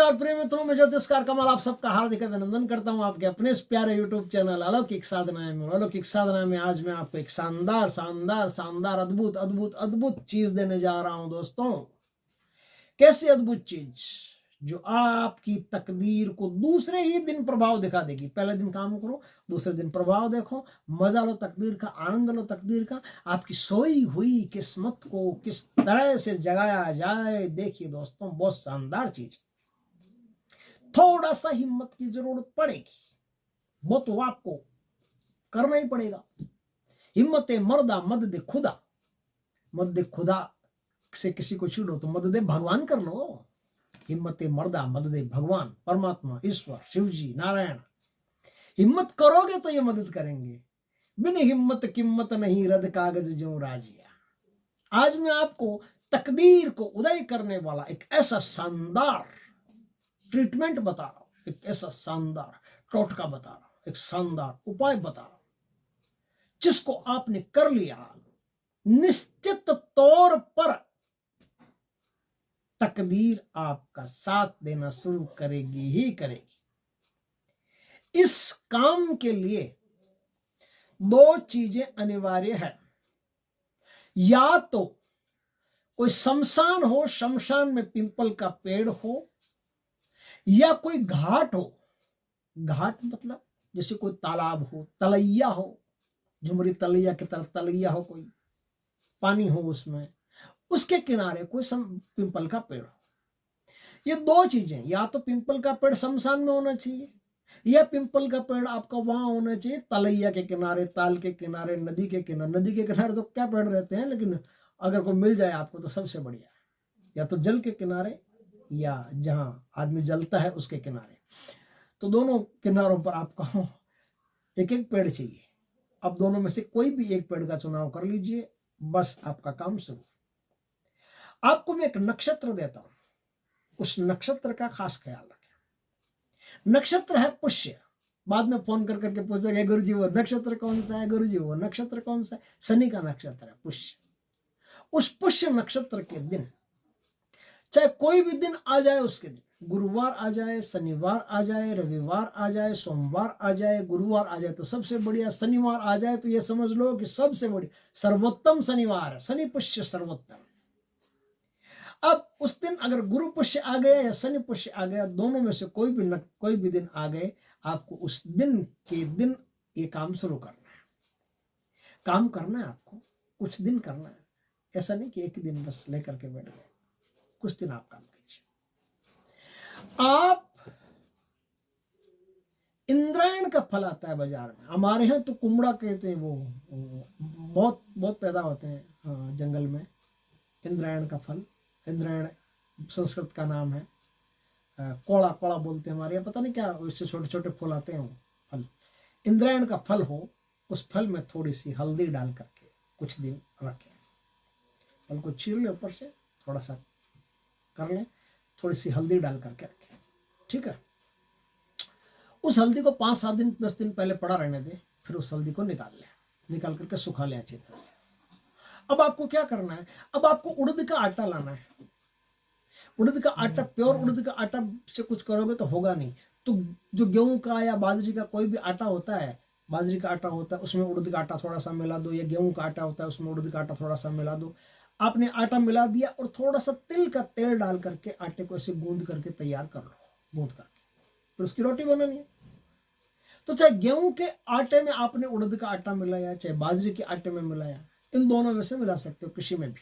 नमस्कार प्रिय मित्रों, मैं ज्योतिषकार कमल आप सबका हार्दिक अभिनंदन करता हूं आपके अपने इस प्यारे यूट्यूब चैनल अलौकिक साधनाएं में। अलौकिक साधना में आज मैं आपको एक शानदार शानदार शानदार अद्भुत अद्भुत अद्भुत चीज देने जा रहा हूं दोस्तों। कैसी अद्भुत चीज जो आपकी तकदीर को दूसरे ही दिन प्रभाव दिखा देगी। पहले दिन काम करो, दूसरे दिन प्रभाव देखो, मजा लो तकदीर का, आनंद लो तकदीर का। आपकी सोई हुई किस्मत को किस तरह से जगाया जाए, देखिए दोस्तों, बहुत शानदार चीज। थोड़ा सा हिम्मत की जरूरत पड़ेगी, वो तो आपको करना ही पड़ेगा। हिम्मत मर्दा मदद खुदा, मदद खुदा से किसी को छीड़ो तो मदद भगवान कर लो। हिम्मत मर्दा मदद भगवान, परमात्मा, ईश्वर, शिव जी, नारायण। हिम्मत करोगे तो ये मदद करेंगे। बिन हिम्मत किम्मत नहीं, रद कागज जो राजिया। आज मैं आपको तकदीर को उदय करने वाला एक ऐसा शानदार ट्रीटमेंट बता रहा हूं, एक ऐसा शानदार टोटका बता रहा हूं, एक शानदार उपाय बता रहा हूं, जिसको आपने कर लिया निश्चित तौर पर तकदीर आपका साथ देना शुरू करेगी ही करेगी। इस काम के लिए दो चीजें अनिवार्य है। या तो कोई शमशान हो, शमशान में पीपल का पेड़ हो, या कोई घाट हो। घाट मतलब जैसे कोई तालाब हो, तलैया हो, झुमरी तलैया की तरह तलैया हो, कोई पानी हो उसमें, उसके किनारे कोई पिंपल का पेड़ हो। ये दो चीजें, या तो पिंपल का पेड़ शमशान में होना चाहिए, या पिंपल का पेड़ आपका वहां होना चाहिए तलैया के किनारे, ताल के किनारे, नदी के किनारे। नदी के किनारे तो क्या पेड़ रहते हैं, लेकिन अगर कोई मिल जाए आपको तो सबसे बढ़िया। या तो जल के किनारे या जहां आदमी जलता है उसके किनारे। तो दोनों किनारों पर आपको एक एक पेड़ चाहिए। अब दोनों में से कोई भी एक पेड़ का चुनाव कर लीजिए, बस आपका काम शुरू। आपको मैं एक नक्षत्र देता हूं, उस नक्षत्र का खास ख्याल रखें। नक्षत्र है पुष्य। बाद में फोन कर करके पूछोगे गुरुजी वो नक्षत्र कौन सा है, गुरुजी वो नक्षत्र कौन सा है। शनि का नक्षत्र है पुष्य। उस पुष्य नक्षत्र के दिन, चाहे कोई भी दिन आ जाए, उसके दिन गुरुवार आ जाए, शनिवार आ जाए, रविवार आ जाए, सोमवार आ जाए, गुरुवार आ जाए तो सबसे बढ़िया, शनिवार आ जाए तो ये समझ लो कि सबसे बढ़िया सर्वोत्तम शनिवार है। शनि पुष्य सर्वोत्तम। अब उस दिन अगर गुरु पुष्य आ गया या शनि पुष्य आ गया, दोनों में से कोई भी दिन आ गए, आपको उस दिन के दिन ये काम शुरू करना है। काम करना है आपको, कुछ दिन करना है। ऐसा नहीं कि एक ही दिन बस लेकर के बैठ गए, कुछ दिन आप काम कीजिए। आप इंद्रायण का फल आता है बाजार में, हमारे यहाँ तो कुमड़ा कहते हैं, वो बहुत बहुत पैदा होते हैं। हाँ, जंगल में इंद्रायण का फल। इंद्रायण संस्कृत का नाम है। कोड़ा कोड़ा बोलते हैं हमारे यहाँ, पता नहीं क्या, उससे छोटे छोटे फूल आते हैं वो फल। इंद्रायण का फल हो, उस फल में थोड़ी सी हल्दी डाल करके कुछ दिन रखें। फल को चीर ले, ऊपर से थोड़ा सा कर लें, थोड़ी सी हल्दी डाल करके रखें, ठीक है। उस हल्दी को 5-7 दिन 10 दिन पहले पड़ा रहने दें, फिर उस हल्दी को निकाल लें, निकाल करके सुखा लें अच्छी तरह से। अब आपको क्या करना है, अब आपको उड़द का आटा लाना है। उड़द का आटा, प्योर उड़द का आटा से कुछ करोगे तो होगा नहीं। तो जो गेहूं का या बाजरी का कोई भी आटा होता है, बाजरी का आटा होता है उसमें उड़द का आटा थोड़ा सा मिला दो, या गेहूं का आटा होता है उसमें उड़द का आटा थोड़ा सा मिला दो। आपने आटा मिला दिया और थोड़ा सा तिल का तेल डाल करके आटे को ऐसे गूंद करके तैयार कर लो, गूंद करके फिर उसकी रोटी बनानी है। तो चाहे गेहूं के आटे में आपने उड़द का आटा मिलाया, चाहे बाजरी के आटे में मिलाया, इन दोनों में से मिला सकते हो, किसी में भी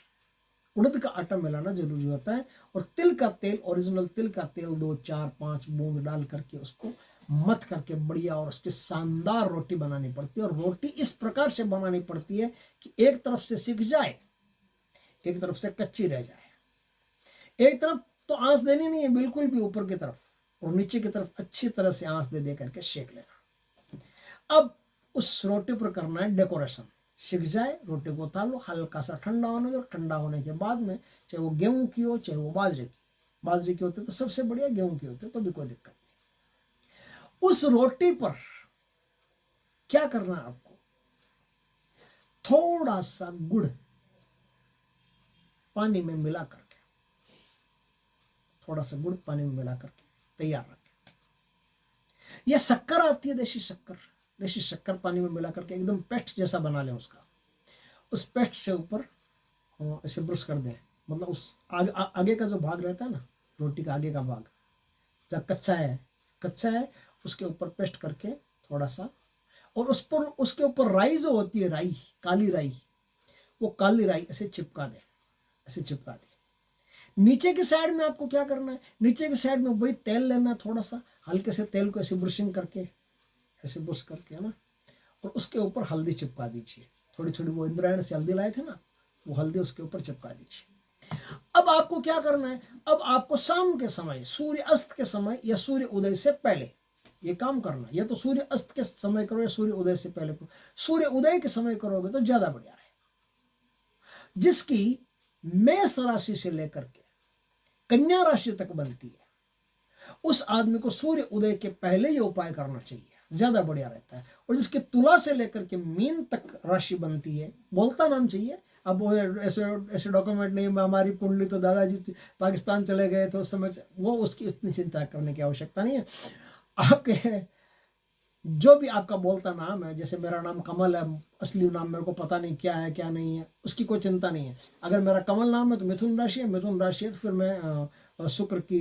उड़द का आटा मिलाना जरूरी होता है। और तिल का तेल, ओरिजिनल तिल का तेल 2-4-5 बूंद डाल करके उसको मथ करके बढ़िया और उसकी शानदार रोटी बनानी पड़ती है। और रोटी इस प्रकार से बनानी पड़ती है कि एक तरफ से सिक जाए, एक तरफ से कच्ची रह जाए। एक तरफ तो आंच देनी नहीं है बिल्कुल भी, ऊपर की तरफ और नीचे की तरफ अच्छी तरह से आंच दे करके सेक लेना। अब उस रोटी पर करना है डेकोरेशन। सिक जाए, रोटी को उतार लो, हल्का सा ठंडा होने दो। ठंडा होने के बाद में चाहे वो गेहूं की हो, चाहे वो बाजरे की होते तो सबसे बढ़िया, गेहूं की होते तो भी कोई दिक्कत नहीं। उस रोटी पर क्या करना है आपको, थोड़ा सा गुड़ पानी में मिला करके, थोड़ा सा गुड़ पानी में मिला करके तैयार रखें। यह शक्कर आती है, देशी शक्कर पानी में मिला करके एकदम पेस्ट जैसा बना लें उसका। उस पेस्ट से ऊपर ऐसे ब्रश कर दें, मतलब उस आगे का जो भाग रहता है ना, रोटी का आगे का भाग जब कच्चा है उसके ऊपर पेस्ट करके थोड़ा सा, और उस पर उसके ऊपर राई जो होती है, राई, काली राई, वो काली राई ऐसे चिपका दे। नीचे की साइड में आपको क्या करना है, नीचे की साइड में वही तेल लेना है, थोड़ा सा हल्के से तेल को ऐसे ब्रशिंग करके, ऐसे ब्रश करके, है ना, और उसके ऊपर हल्दी चिपका दीजिए। थोड़ी थोड़ी वो इंद्रायण से हल्दी लाए थे ना, वो हल्दी उसके ऊपर चिपका दीजिए। अब आपको क्या करना है, अब आपको शाम के समय, सूर्य अस्त के समय या सूर्य उदय से पहले ये काम करना है। या तो सूर्य अस्त के समय करो या सूर्य उदय से पहले करो। सूर्य उदय के समय करोगे तो ज्यादा बढ़िया है। जिसकी मेष राशि से लेकर के कन्या राशि तक बनती है, उस आदमी को सूर्य उदय के पहले ये उपाय करना चाहिए, ज्यादा बढ़िया रहता है। और जिसके तुला से लेकर के मीन तक राशि बनती है, बोलता नाम चाहिए। अब वो ऐसे डॉक्यूमेंट नहीं, हमारी कुंडली तो दादाजी पाकिस्तान चले गए तो उस समय, वो उसकी इतनी चिंता करने की आवश्यकता नहीं है। आपके जो भी आपका बोलता नाम है, जैसे मेरा नाम कमल है, असली नाम मेरे को पता नहीं क्या है क्या नहीं है, उसकी कोई चिंता नहीं है। अगर मेरा कमल नाम है तो मिथुन राशि है तो फिर मैं शुक्र की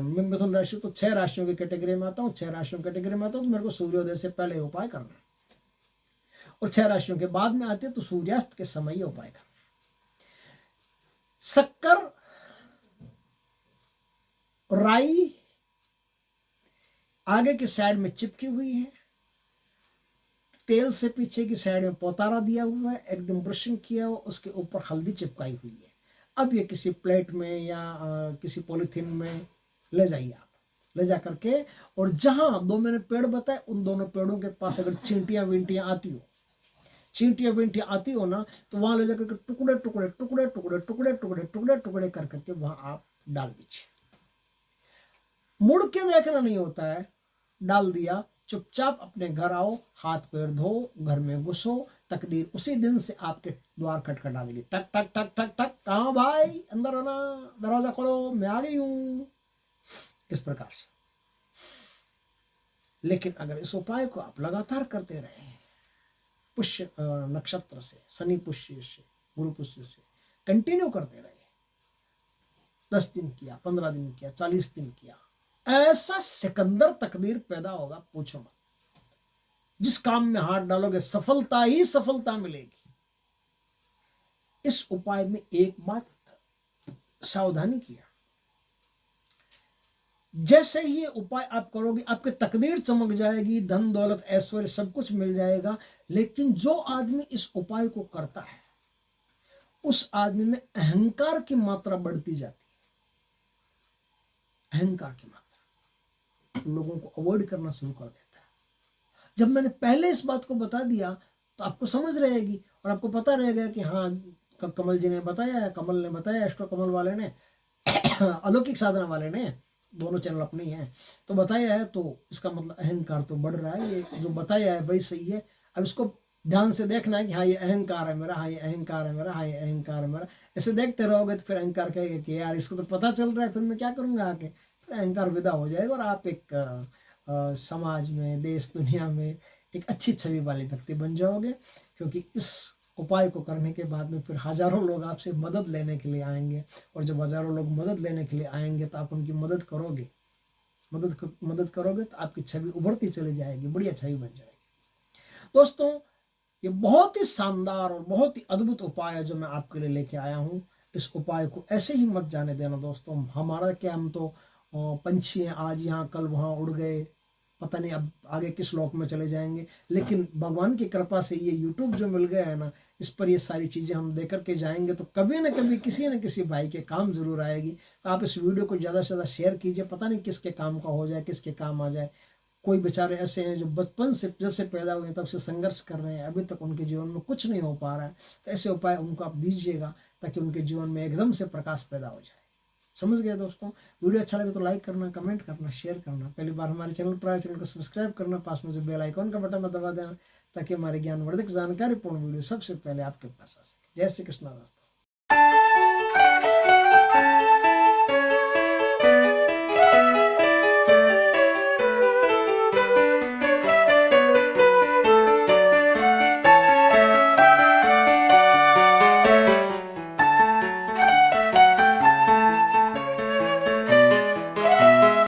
मिथुन राशि, तो 6 राशियों की कैटेगरी में आता हूँ। 6 राशियों की कैटेगरी में आता हूँ तो मेरे को सूर्योदय से पहले उपाय करना है, और 6 राशियों के बाद में आते हैं तो सूर्यास्त के समय उपाय करना है। शक्कर, राई आगे की साइड में चिपकी हुई है, तेल से पीछे की साइड में पोतारा दिया हुआ है, एकदम ब्रशिंग किया हुआ, उसके ऊपर हल्दी चिपकाई हुई है। अब ये किसी प्लेट में या किसी पॉलिथीन में ले जाइए आप, ले जा करके, और जहां 2 मैंने पेड़ बताए उन दोनों पेड़ों के पास अगर चींटियां विंटियां आती हो ना, तो वहां ले जाकर के टुकड़े कर करके वहां आप डाल दीजिए। मुड़ के देखना नहीं होता है, डाल दिया, चुपचाप अपने घर आओ, हाथ पैर धो, घर में घुसो, तकदीर उसी दिन से आपके द्वार खटखटा देगी। टक टक टक टक टक, कहाँ भाई, अंदर आना, दरवाजा खोलो, मैं आ गई हूं, इस प्रकार से। लेकिन अगर इस उपाय को आप लगातार करते रहे, पुष्य नक्षत्र से, शनि पुष्य से, गुरु पुष्य से कंटिन्यू करते रहे, 10 दिन किया, 15 दिन किया, 40 दिन किया, ऐसा सिकंदर तकदीर पैदा होगा, पूछो मत। जिस काम में हाथ डालोगे सफलता ही सफलता मिलेगी। इस उपाय में एक बात सावधानी किया, जैसे ही ये उपाय आप करोगे आपकी तकदीर चमक जाएगी, धन दौलत ऐश्वर्य सब कुछ मिल जाएगा। लेकिन जो आदमी इस उपाय को करता है, उस आदमी में अहंकार की मात्रा बढ़ती जाती है। अहंकार की मात्रा लोगों को अवॉइड करना शुरू कर देता है। जब मैंने पहले इस बात को बता दिया तो आपको समझ रहेगी, और आपको पता रहेगा कि हाँ, कमल जी ने बताया, कमल ने बताया, एस्ट्रो कमल वाले ने अलौकिक साधना वाले ने, दोनों चैनल अपने ही हैं, तो बताया है, तो इसका मतलब अहंकार तो बढ़ रहा है। ये जो बताया है भाई सही है। अब इसको ध्यान से देखना है कि हाँ ये अहंकार है मेरा, हाँ ये अहंकार है मेरा, हाँ ये अहंकार है मेरा। ऐसे देखते रहोगे तो फिर अहंकार कहेगा कि यार इसको तो पता चल रहा है, फिर मैं क्या करूंगा आके, फिर अहंकार विदा हो जाएगा और आप एक समाज में, देश दुनिया में एक अच्छी छवि वाले व्यक्ति बन जाओगे। क्योंकि इस उपाय को करने के बाद में फिर हजारों लोग आपसे मदद लेने के लिए आएंगे, और जब हजारों लोग मदद लेने के लिए आएंगे तो आप उनकी मदद करोगे, मदद करोगे तो आपकी छवि उभरती चली जाएगी, बढ़िया छवि बन जाएगी। दोस्तों, ये बहुत ही शानदार और बहुत ही अद्भुत उपाय है जो मैं आपके लिए लेके आया हूँ। इस उपाय को ऐसे ही मत जाने देना दोस्तों। हमारा क्या, हम तो पंछी हैं, आज यहाँ कल वहाँ उड़ गए, पता नहीं अब आगे किस लोक में चले जाएंगे। लेकिन भगवान की कृपा से ये YouTube जो मिल गया है ना, इस पर ये सारी चीज़ें हम दे करके जाएंगे तो कभी ना कभी किसी न किसी भाई के काम जरूर आएगी। तो आप इस वीडियो को ज़्यादा से ज़्यादा शेयर कीजिए, पता नहीं किसके काम का हो जाए, किसके काम आ जाए। कोई बेचारे ऐसे हैं जो बचपन से, जब से पैदा हुए तब से संघर्ष कर रहे हैं, अभी तक उनके जीवन में कुछ नहीं हो पा रहा है। तो ऐसे उपाय उनको आप दीजिएगा ताकि उनके जीवन में एकदम से प्रकाश पैदा हो जाए। समझ गए दोस्तों? वीडियो अच्छा लगे तो लाइक करना, कमेंट करना, शेयर करना। पहली बार हमारे चैनल पर आए, चैनल को सब्सक्राइब करना, पास में जो बेल आइकॉन का बटन दबा देना ताकि हमारे ज्ञानवर्धक जानकारीपूर्ण वीडियो सबसे पहले आपके पास आ सके। जय श्री कृष्ण दोस्तों।